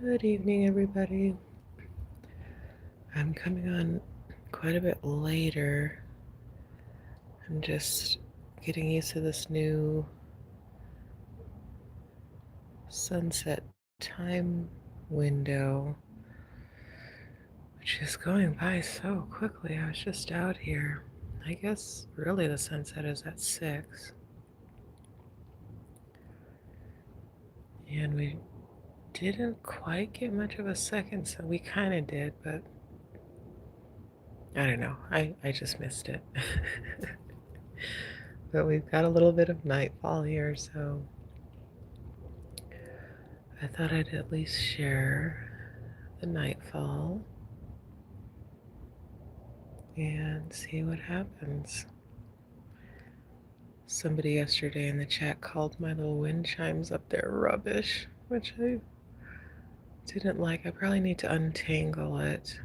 Good evening, everybody. I'm coming on quite a bit later. I'm just getting used to this new sunset time window, which is going by so quickly. I was just out here. I guess really the sunset is at 6, and we didn't quite get much of a second, so we kind of did, but I don't know. I just missed it. But we've got a little bit of nightfall here, so I thought I'd at least share the nightfall and see what happens. Somebody yesterday in the chat called my little wind chimes up there rubbish, which I didn't like. I probably need to untangle it.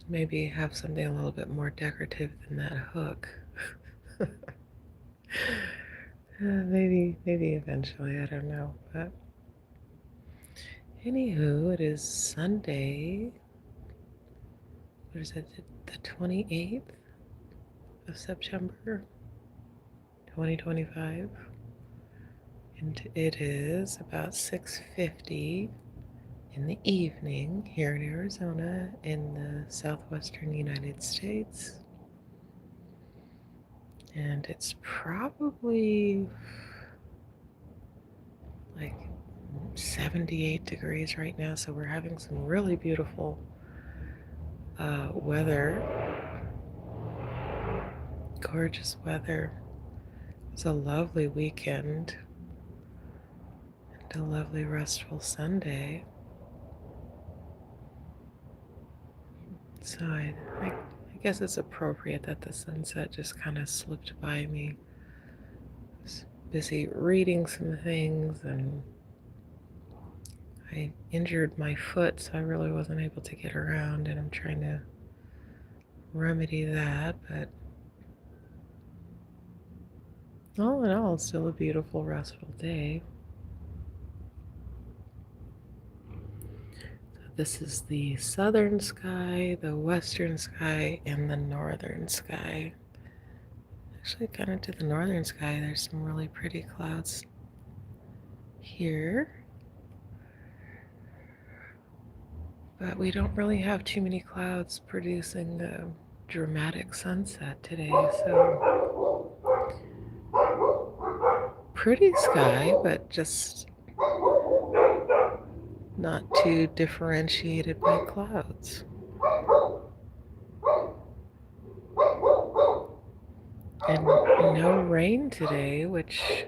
Maybe have something a little bit more decorative than that hook. Maybe eventually, I don't know. But anywho, it is Sunday. What is it? The 28th of September, 2025. And it is about 6:50 in the evening here in Arizona in the southwestern United States. And it's probably like 78 degrees right now, so we're having some really beautiful weather. Gorgeous weather. It's a lovely weekend and a lovely restful Sunday. So I guess it's appropriate that the sunset just kind of slipped by me. I was busy reading some things, and I injured my foot, so I really wasn't able to get around, and I'm trying to remedy that. But all in all, still a beautiful, restful day. This is the southern sky, the western sky, and the northern sky. Actually, kind of to the northern sky, there's some really pretty clouds here. But we don't really have too many clouds producing a dramatic sunset today, so pretty sky, but just not too differentiated by clouds. And no rain today, which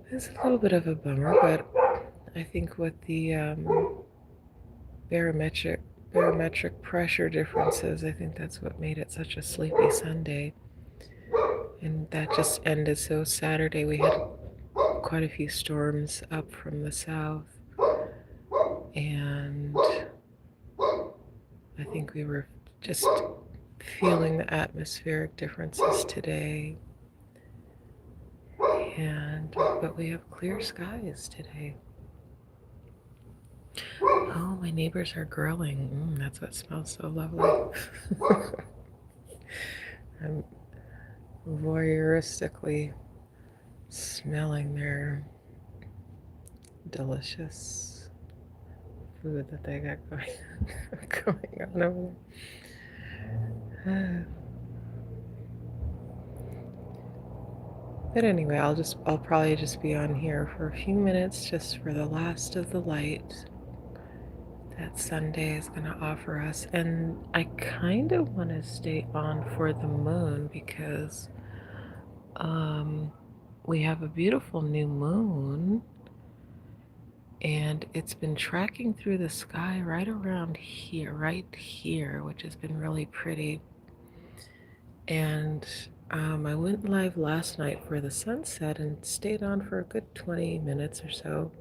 is a little bit of a bummer, but I think with the barometric pressure differences, I think that's what made it such a sleepy Sunday. And that just ended. So Saturday we had quite a few storms up from the south, and I think we were just feeling the atmospheric differences today. But we have clear skies today. Oh, my neighbors are grilling. That's what smells so lovely. I'm voyeuristically smelling their delicious food that they got going on over there. But anyway, I'll probably just be on here for a few minutes just for the last of the light that Sunday is going to offer us. And I kind of want to stay on for the moon because we have a beautiful new moon, and it's been tracking through the sky right around here, which has been really pretty. And I went live last night for the sunset and stayed on for a good 20 minutes or so.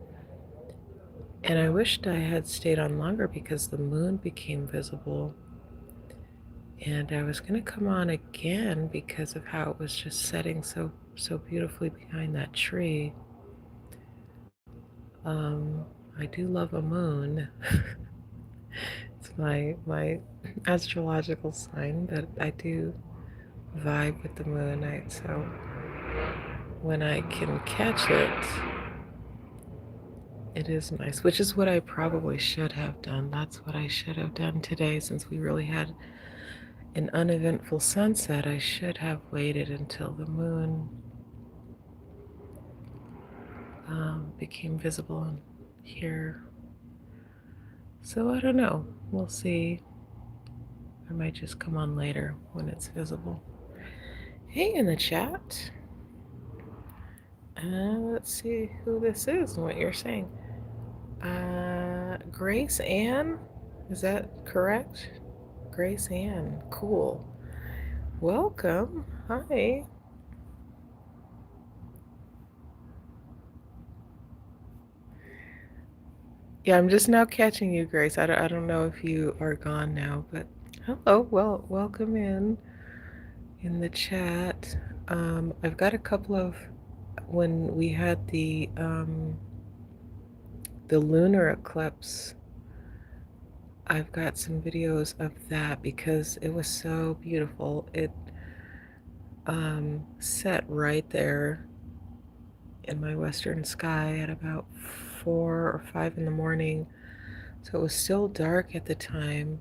And I wished I had stayed on longer because the moon became visible. And I was going to come on again because of how it was just setting so beautifully behind that tree. Um, I do love a moon. It's my astrological sign, but I do vibe with the moon night. So when I can catch it, it is nice, which is what I probably should have done. That's what I should have done today, since we really had an uneventful sunset. I should have waited until the moon became visible here. So I don't know. We'll see. I might just come on later when it's visible. Hey, in the chat. Let's see who this is and what you're saying. Grace Ann? Is that correct? Grace Ann. Cool. Welcome. Hi. Yeah, I'm just now catching you, Grace. I don't know if you are gone now, but hello. Well, welcome in the chat. I've got a couple of when we had the lunar eclipse. I've got some videos of that because it was so beautiful. It set right there in my western sky at about 4 or 5 in the morning. So it was still dark at the time,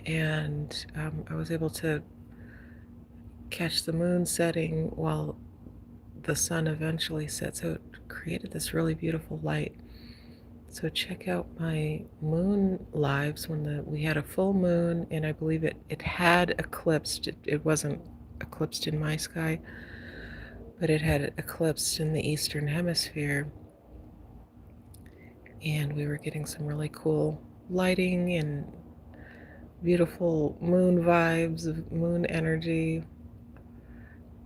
and I was able to catch the moon setting while the sun eventually set. So it created this really beautiful light. So check out my moon lives when we had a full moon, and I believe it had eclipsed. It wasn't eclipsed in my sky, but it had eclipsed in the eastern hemisphere, and we were getting some really cool lighting and beautiful moon vibes, of moon energy.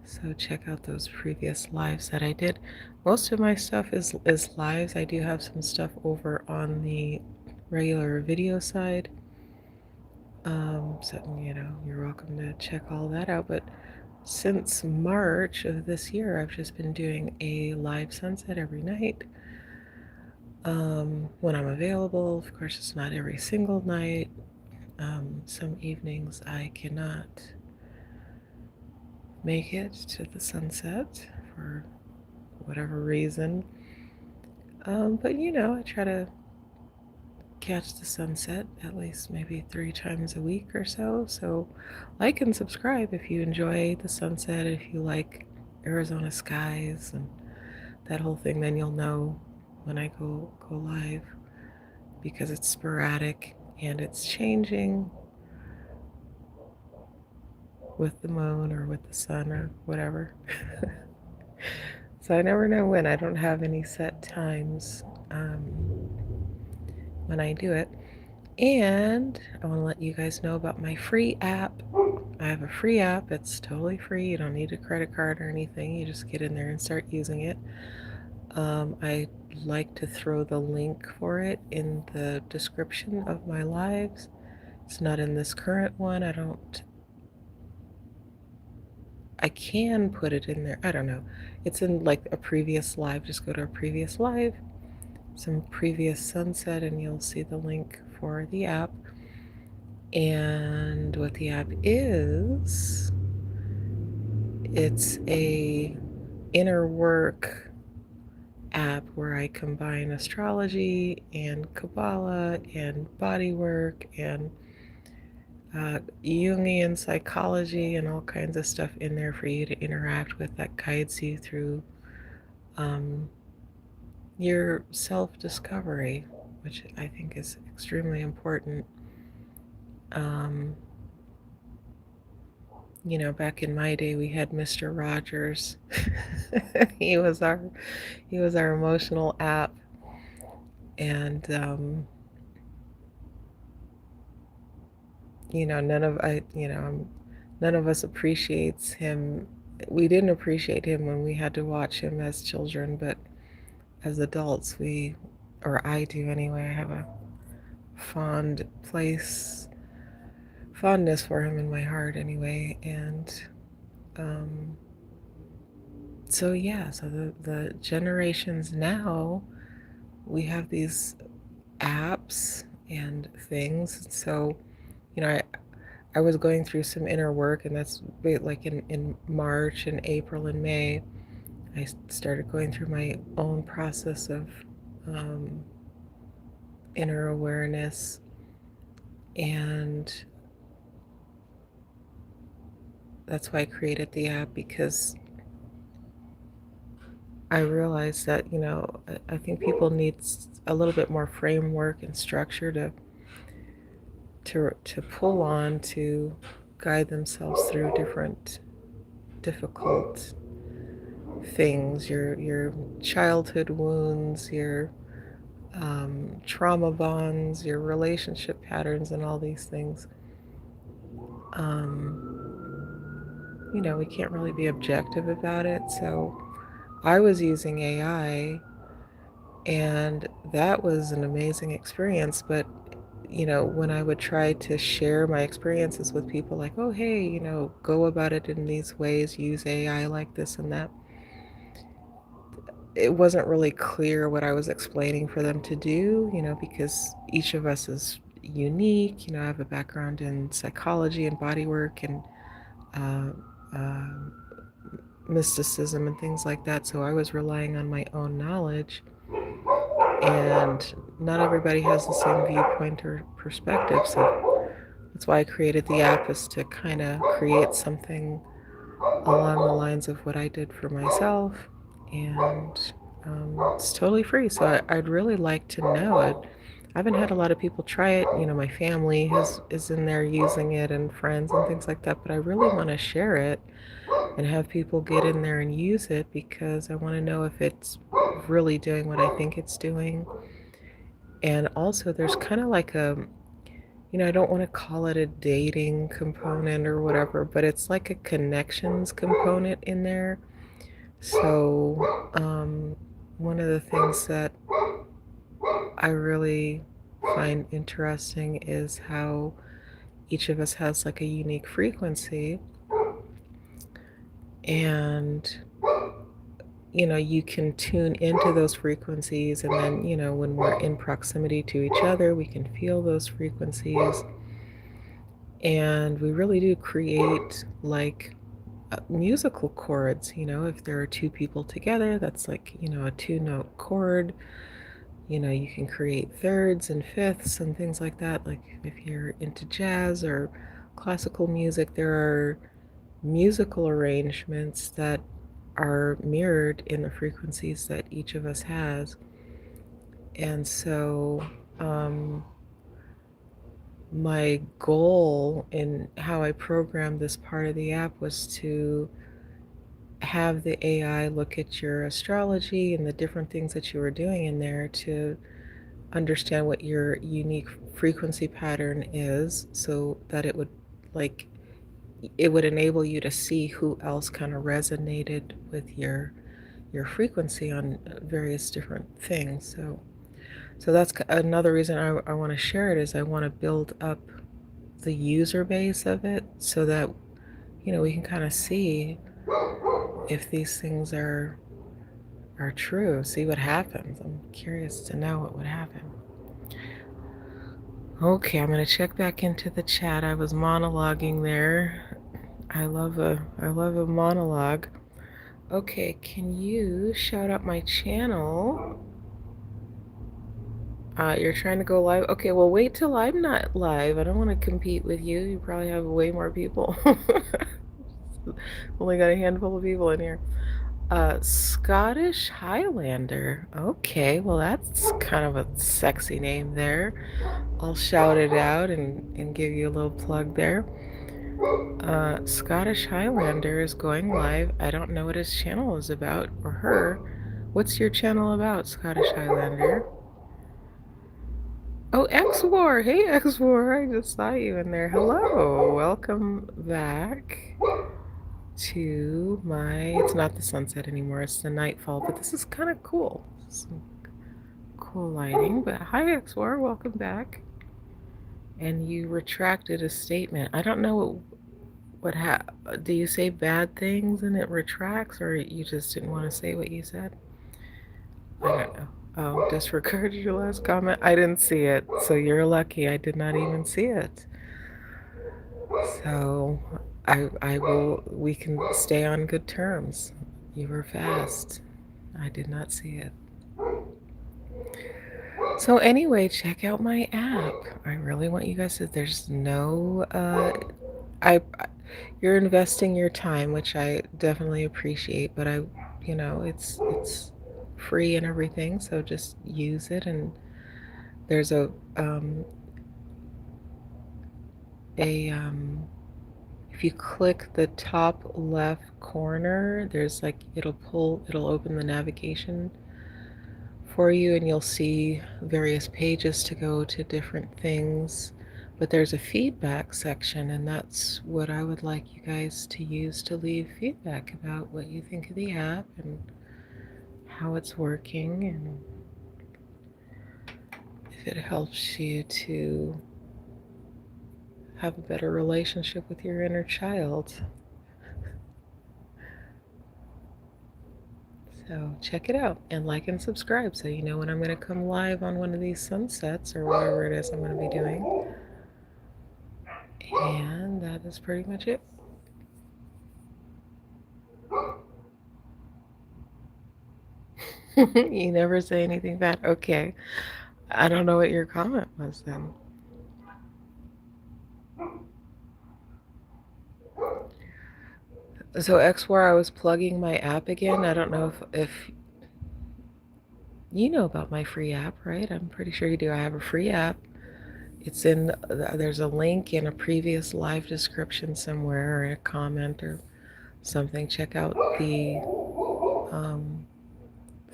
So check out those previous lives that I did. Most of my stuff is lives. I do have some stuff over on the regular video side. So you're welcome to check all that out. But since March of this year, I've just been doing a live sunset every night. When I'm available. Of course, it's not every single night. Some evenings I cannot make it to the sunset for whatever reason. But I try to catch the sunset at least maybe 3 times a week or so. So like and subscribe if you enjoy the sunset, if you like Arizona skies and that whole thing, then you'll know when I go live, because it's sporadic and it's changing with the moon or with the sun or whatever. So I never know when. I don't have any set times when I do it. And I want to let you guys know about my free app. I have a free app. It's totally free. You don't need a credit card or anything. You just get in there and start using it. I like to throw the link for it in the description of my lives. It's not in this current one. I can put it in there. I don't know. It's in like a previous live. Just go to a previous live, some previous sunset, and you'll see the link for the app. And what the app is, it's a inner work app where I combine astrology and Kabbalah and body work and Jungian psychology and all kinds of stuff in there for you to interact with, that guides you through your self-discovery, which I think is extremely important. Back in my day, we had Mr. Rogers. he was our emotional app, and none of us appreciates him. We didn't appreciate him when we had to watch him as children, but as adults, or I do anyway, I have a fondness for him in my heart anyway. And so the generations now we have these apps and things. So, you know, I was going through some inner work, and that's like in March and April and May. I started going through my own process of um, inner awareness, and that's why I created the app, because I realized that, I think people need a little bit more framework and structure to pull on to guide themselves through different difficult things, your childhood wounds, your trauma bonds, your relationship patterns, and all these things. Um, we can't really be objective about it. So I was using AI, and that was an amazing experience. But, when I would try to share my experiences with people, like, oh, hey, go about it in these ways, use AI like this and that, it wasn't really clear what I was explaining for them to do, because each of us is unique. I have a background in psychology and body work and uh, mysticism and things like that. So I was relying on my own knowledge, and not everybody has the same viewpoint or perspective. So that's why I created the app, is to kind of create something along the lines of what I did for myself, and it's totally free. So I'd really like to know it. I haven't had a lot of people try it. My family is in there using it, and friends and things like that. But I really want to share it and have people get in there and use it, because I want to know if it's really doing what I think it's doing. And also, there's kind of like I don't want to call it a dating component or whatever, but it's like a connections component in there. So, one of the things that I really find interesting is how each of us has like a unique frequency, and you can tune into those frequencies, and then, when we're in proximity to each other, we can feel those frequencies, and we really do create like musical chords. If there are two people together, that's like, a two-note chord. You can create thirds and fifths and things like that. Like if you're into jazz or classical music, there are musical arrangements that are mirrored in the frequencies that each of us has. And so, my goal in how I programmed this part of the app was to have the AI look at your astrology and the different things that you were doing in there, to understand what your unique frequency pattern is, so that it would enable you to see who else kind of resonated with your frequency on various different things. So that's another reason I want to share it, is I want to build up the user base of it, so that we can kind of see if these things are true, see what happens. I'm curious to know what would happen. Okay, I'm gonna check back into the chat. I was monologuing there. I love a monologue. Okay, can you shout out my channel? You're trying to go live? Okay, well, wait till I'm not live. I don't want to compete with you. You probably have way more people. Only got a handful of people in here. Scottish Highlander. Okay, well, that's kind of a sexy name there. I'll shout it out and give you a little plug there. Scottish Highlander is going live. I don't know what his channel is about, or her. What's your channel about, Scottish Highlander? Oh, X War. Hey, X War. I just saw you in there. Hello. Welcome back to my. It's not the sunset anymore. It's the nightfall, but this is kind of cool. Some cool lighting. But hi, X War. Welcome back. And you retracted a statement. I don't know what do you say bad things and it retracts, or you just didn't want to say what you said? I don't know. Oh, disregarded your last comment? I didn't see it, so you're lucky. I did not even see it. So I will, we can stay on good terms. You were fast. I did not see it. So anyway, check out my app. I really want you guys to, there's no, I, you're investing your time, which I definitely appreciate, but it's free and everything, so just use it. And there's a if you click the top left corner, there's like, it'll open the navigation for you, and you'll see various pages to go to different things. But there's a feedback section, and that's what I would like you guys to use to leave feedback about what you think of the app and how it's working, and if it helps you to have a better relationship with your inner child. So check it out and like and subscribe so you know when I'm going to come live on one of these sunsets or whatever it is I'm going to be doing. And that is pretty much it. You never say anything bad. Okay. I don't know what your comment was then. So XWAR, I was plugging my app again. I don't know if you know about my free app, right? I'm pretty sure you do. I have a free app. It's in, there's a link in a previous live description somewhere, or a comment or something. Check out the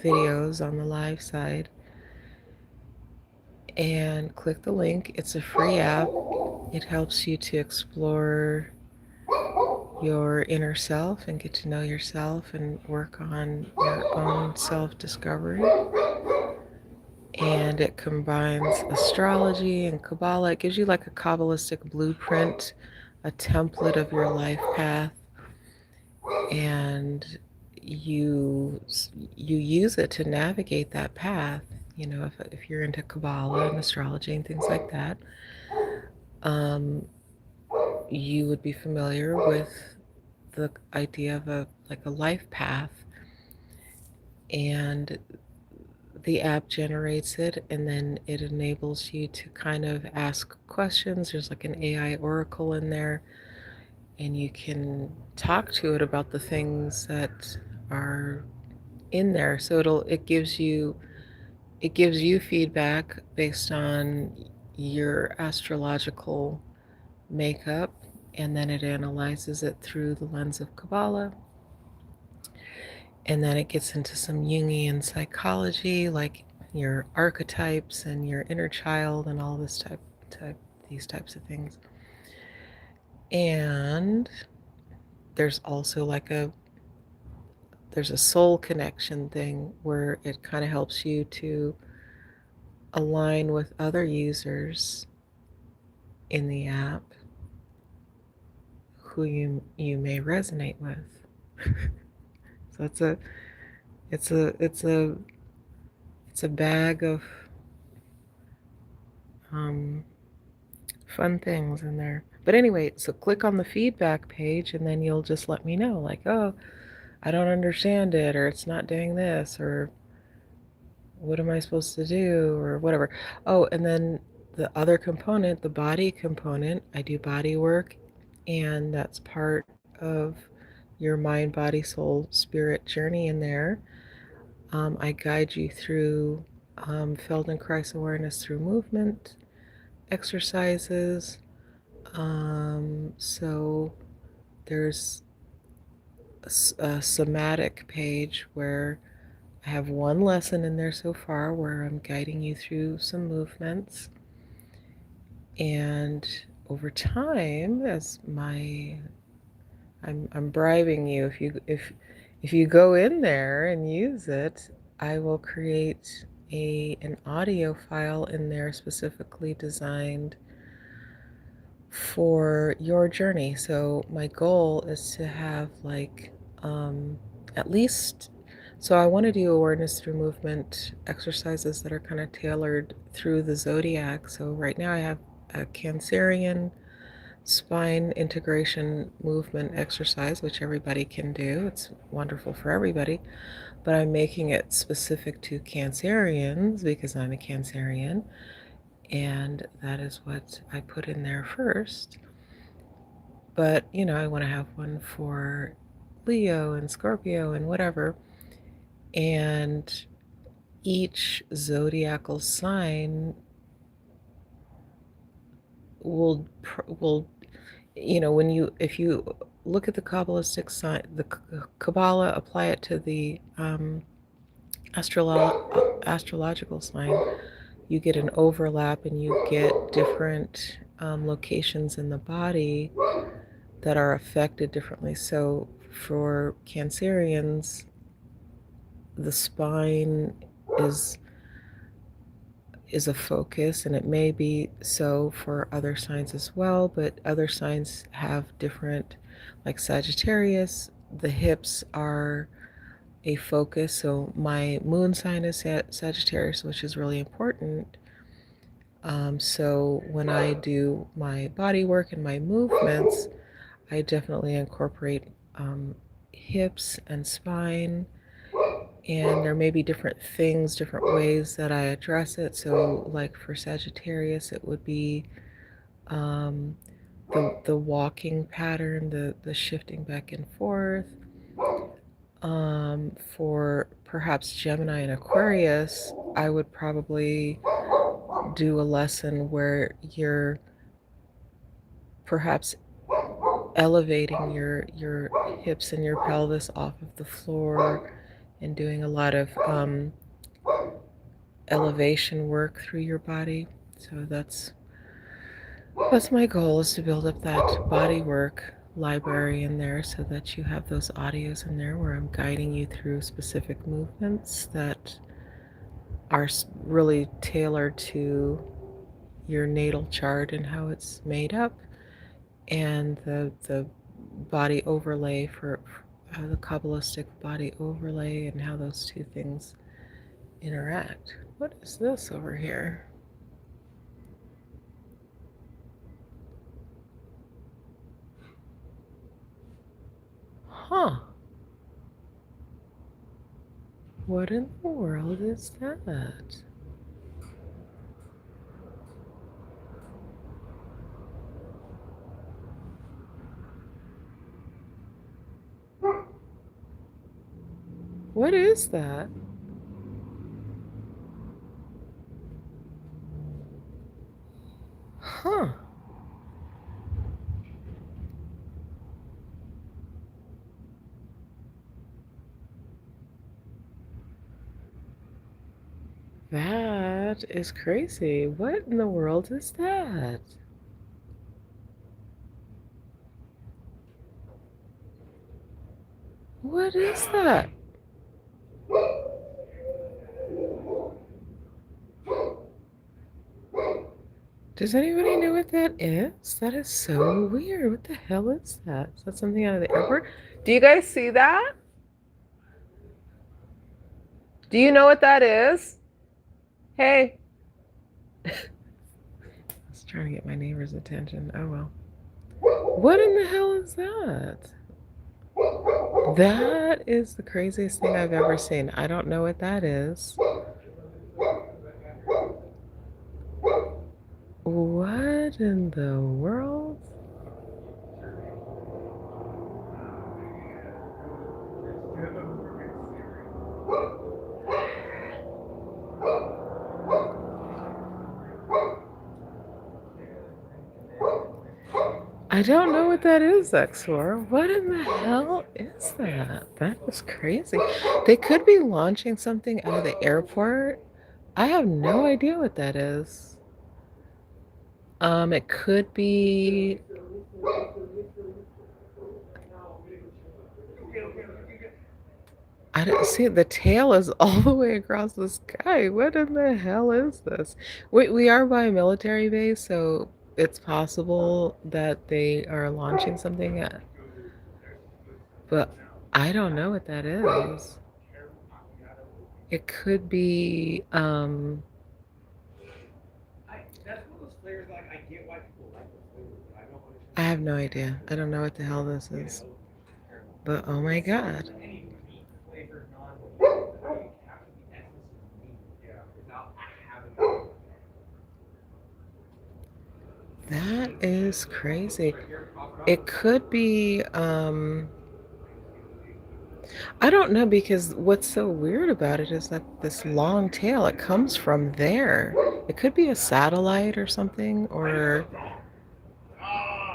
videos on the live side and click the link. It's a free app. It helps you to explore your inner self and get to know yourself and work on your own self-discovery. And it combines astrology and Kabbalah. It gives you like a Kabbalistic blueprint, a template of your life path, and you use it to navigate that path. You know, if you're into Kabbalah and astrology and things like that, you would be familiar with the idea of a life path, and the app generates it, and then it enables you to kind of ask questions. There's like an AI oracle in there, and you can talk to it about the things that are in there. So it gives you feedback based on your astrological makeup, and then it analyzes it through the lens of Kabbalah. And then it gets into some Jungian psychology, like your archetypes and your inner child and all this these types of things. And there's also there's a soul connection thing where it kind of helps you to align with other users in the app who you may resonate with. So it's a bag of fun things in there. But anyway, so click on the feedback page, and then you'll just let me know, like, oh, I don't understand it, or it's not doing this, or what am I supposed to do, or whatever. Oh, and then the other component, the body component, I do body work, and that's part of your mind, body, soul, spirit journey in there. I guide you through Feldenkrais awareness through movement, exercises. So there's a somatic page where I have one lesson in there so far where I'm guiding you through some movements. And over time, I'm bribing you, if you go in there and use it, I will create an audio file in there specifically designed for your journey. So my goal is to have at least So I want to do awareness through movement exercises that are kind of tailored through the zodiac. So right now I have a Cancerian spine integration movement exercise, which everybody can do. It's wonderful for everybody, but I'm making it specific to Cancerians because I'm a Cancerian, and that is what I put in there first. But, I want to have one for Leo and Scorpio and whatever. And each zodiacal sign will if you look at the Kabbalistic sign, the Kabbalah, apply it to the astrological sign, you get an overlap and you get different locations in the body that are affected differently. So for Cancerians, the spine is a focus, and it may be so for other signs as well, but other signs have different, like Sagittarius, the hips are a focus. So my moon sign is Sagittarius, which is really important. So when I do my body work and my movements, I definitely incorporate hips and spine, and there may be different things, different ways that I address it. So like for Sagittarius, it would be the walking pattern, the shifting back and forth. For perhaps Gemini and Aquarius, I would probably do a lesson where you're perhaps elevating your hips and your pelvis off of the floor and doing a lot of elevation work through your body. So that's my goal, is to build up that body work library in there so that you have those audios in there where I'm guiding you through specific movements that are really tailored to your natal chart and how it's made up, and the body overlay for the Kabbalistic body overlay and how those two things interact. What is this over here? Huh. What in the world is that? What is that? Huh. That is crazy. What in the world is that? What is that? Does anybody know what that is? That is so weird. What the hell is that? Is that something out of the airport? Do you guys see that? Do you know what that is? Hey. I was trying to get my neighbor's attention. Oh well. What in the hell is that? That is the craziest thing I've ever seen. I don't know what that is. What in the world? I don't know what that is, Exor. What in the hell is that? That is crazy. They could be launching something out of the airport. I have no idea what that is. It could be. I don't see, the tail is all the way across the sky. What in the hell is this? We are by a military base, so it's possible that they are launching something, but I don't know what that is. It could be, I have no idea. I don't know what the hell this is. But oh my god. That is crazy. It could be, I don't know because what's so weird about it is that this long tail, it comes from there. It could be a satellite or something or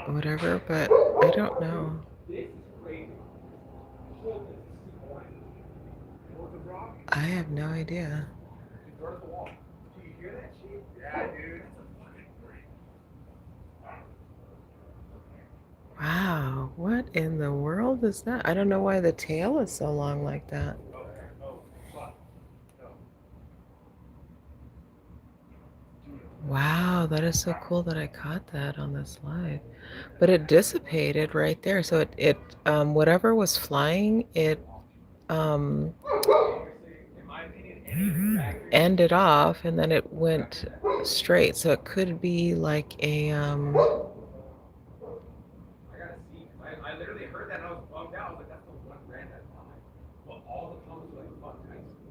whatever, but I don't know. I have no idea. Wow, what in the world is that? I don't know why the tail is so long like that. Wow, that is so cool that I caught that on this live. But it dissipated right there. So it whatever was flying, it um ended off and then it went straight. So it could be like a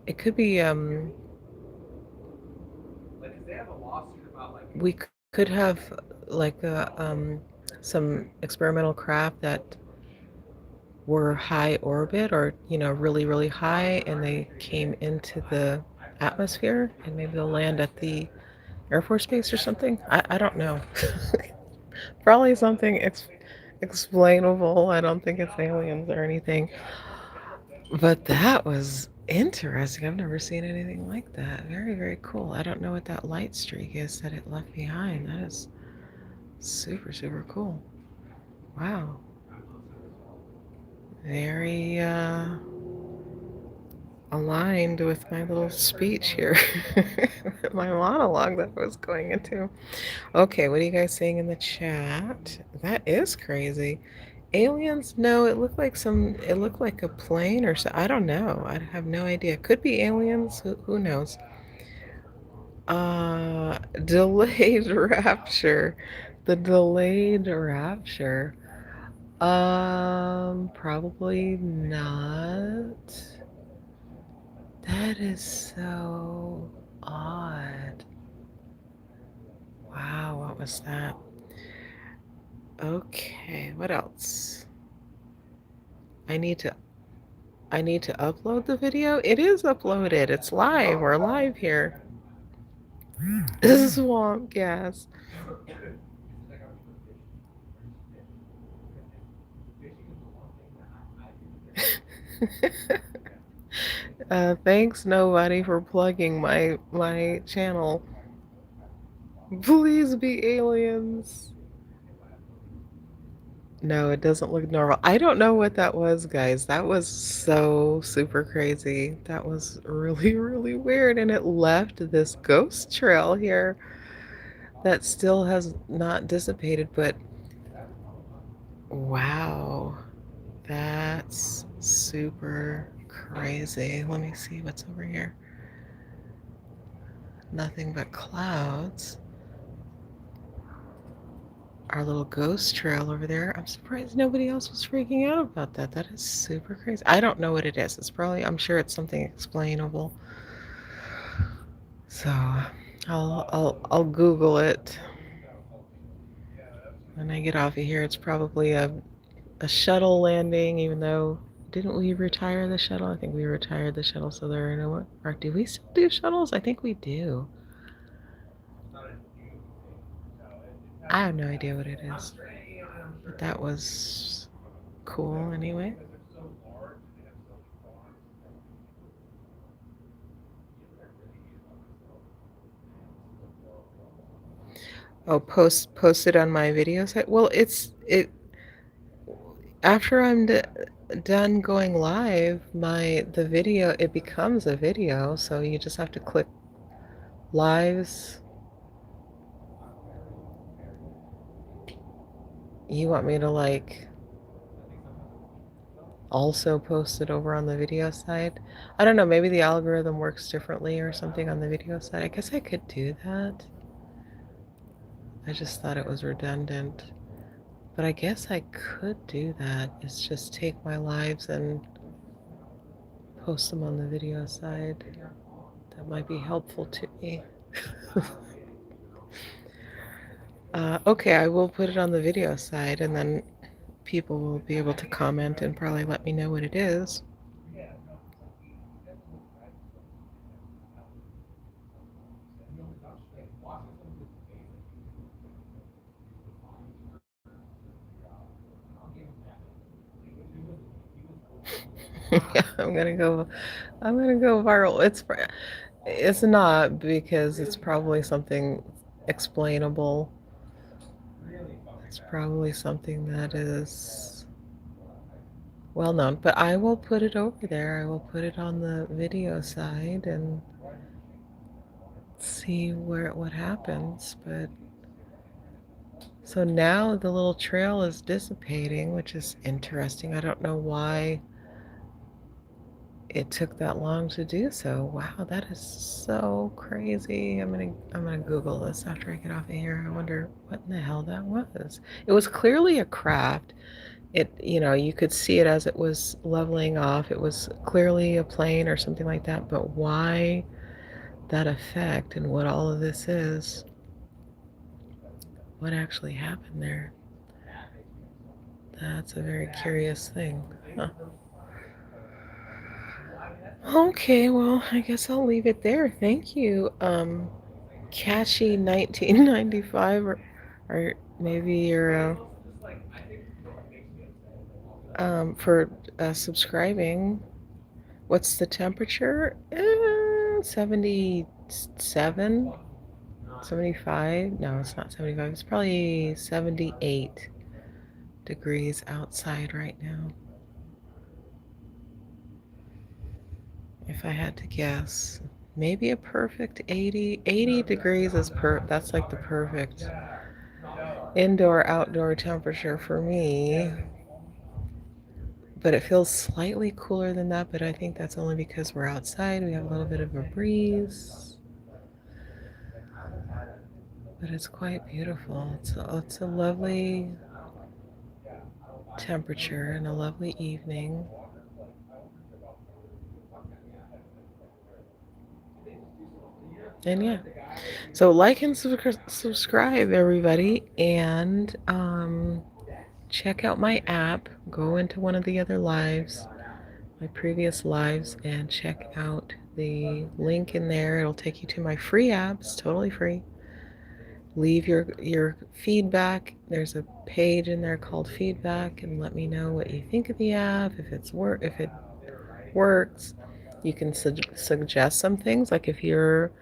it could be we could have like a some experimental craft that were high orbit or really really high and they came into the atmosphere and maybe they'll land at the Air Force Base or something. I don't know. Probably something explainable. I don't think it's aliens or anything. But that was interesting. I've never seen anything like that. Very, very cool. I don't know what that light streak is that it left behind. That is super, super cool. Wow. Very aligned with my little speech here. My monologue that I was going into. Okay, what are you guys saying in the chat? That is crazy. Aliens? No, it looked like a plane or so. I don't know. I have no idea. Could be aliens. Who knows? Delayed rapture. The delayed rapture. Probably not. That is so odd. Wow, what was that? Okay, what else? I need to I need to upload the video. It is uploaded. It's live. We're live here. Swamp gas. Thanks nobody for plugging my channel. Please be aliens. No, it doesn't look normal. I don't know what that was, guys. That was so super crazy. That was really, really weird. And it left this ghost trail here that still has not dissipated, but wow, that's super crazy. Let me see what's over here. Nothing but clouds. Our little ghost trail over there. I'm surprised nobody else was freaking out about that. That is super crazy. I don't know what it is. It's probably, I'm sure it's something explainable. So I'll Google it when I get off of here. It's probably a shuttle landing, even though didn't we retire the shuttle? I think we retired the shuttle, so there are no more. Or do we still do shuttles? I think we do. I have no idea what it is, but that was cool anyway. Oh, post it on my video site. Well, it after I'm done going live, the video it becomes a video, so you just have to click lives. You want me to like also post it over on the video side. I don't know, maybe the algorithm works differently or something on the video side. I guess I could do that. I just thought it was redundant. But I guess I could do that. It's just take my lives and post them on the video side. That might be helpful to me. Okay, I will put it on the video side, and then people will be able to comment and probably let me know what it is. Yeah, I'm gonna go viral. It's not, because it's probably something explainable. It's probably something that is well known, but I will put it over there. I will put it on the video side and see what happens. But so now the little trail is dissipating, which is interesting. I don't know why it took that long to do so. Wow, that is so crazy. I'm gonna Google this after I get off of here. I wonder what in the hell that was. It was clearly a craft. You could see it as it was leveling off. It was clearly a plane or something like that, but why that effect and what all of this is, what actually happened there? That's a very curious thing. Huh. Okay, well, I guess I'll leave it there. Thank you, Cashy 1995, or maybe you're for subscribing. What's the temperature? 77, 75. No, it's not 75. It's probably 78 degrees outside right now. If I had to guess, maybe a perfect 80 degrees is that's like the perfect indoor outdoor temperature for me. But it feels slightly cooler than that, but I think that's only because we're outside. We have a little bit of a breeze. But it's quite beautiful. It's a lovely temperature and a lovely evening. And yeah, so like and subscribe, everybody, and check out my app. Go into one of the other lives, my previous lives, and check out the link in there. It'll take you to my free app. It's totally free. Leave your feedback. There's a page in there called feedback, and let me know what you think of the app, if it works. You can suggest some things, like if you're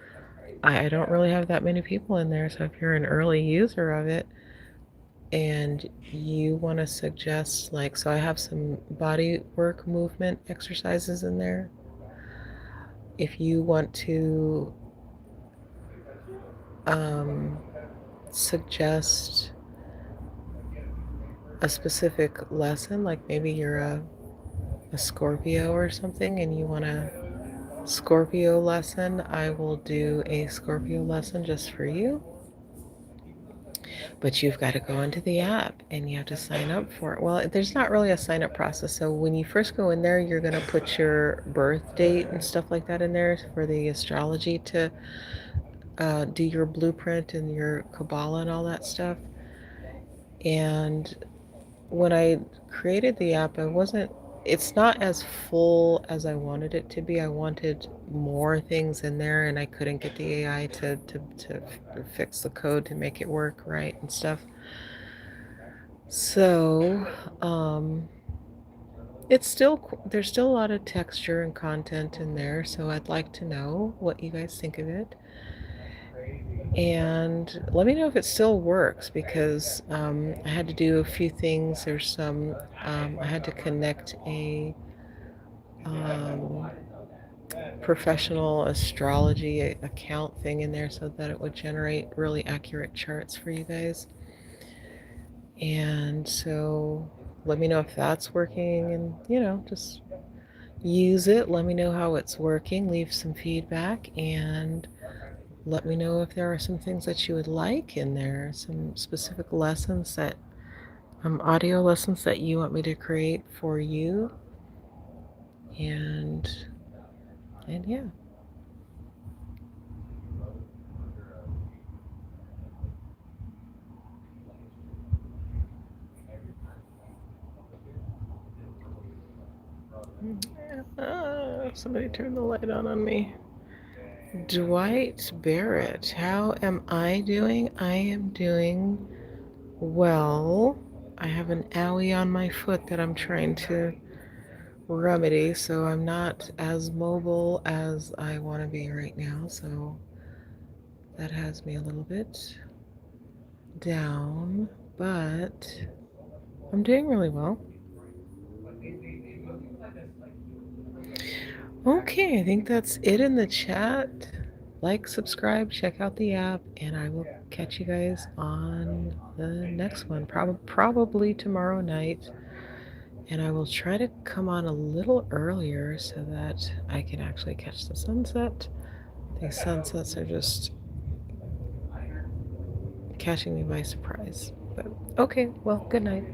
I don't really have that many people in there, so if you're an early user of it and you want to suggest, like, so I have some body work movement exercises in there. If you want to suggest a specific lesson, like maybe you're a Scorpio or something and you want a Scorpio lesson, I will do a Scorpio lesson just for you. But you've got to go into the app and you have to sign up for it. Well, there's not really a sign up process. So when you first go in there, you're going to put your birth date and stuff like that in there for the astrology to do your blueprint and your Kabbalah and all that stuff. And when I created the app, it's not as full as I wanted it to be. I wanted more things in there and I couldn't get the AI to fix the code to make it work right and stuff. So, there's still a lot of texture and content in there, so I'd like to know what you guys think of it. And let me know if it still works, because I had to do a few things. I had to connect a professional astrology account thing in there so that it would generate really accurate charts for you guys. And so let me know if that's working, and just use it. Let me know how it's working. Leave some feedback, and let me know if there are some things that you would like in there, some specific lessons that audio lessons that you want me to create for you. And yeah. Somebody turned the light on me. Dwight Barrett, how am I doing? I am doing well. I have an owie on my foot that I'm trying to remedy, so I'm not as mobile as I want to be right now, so that has me a little bit down, but I'm doing really well. Okay, I think that's it in the chat. Like, subscribe, check out the app, and I will catch you guys on the next one, probably tomorrow night. And I will try to come on a little earlier so that I can actually catch the sunset. These sunsets are just catching me by surprise. But okay, well, good night.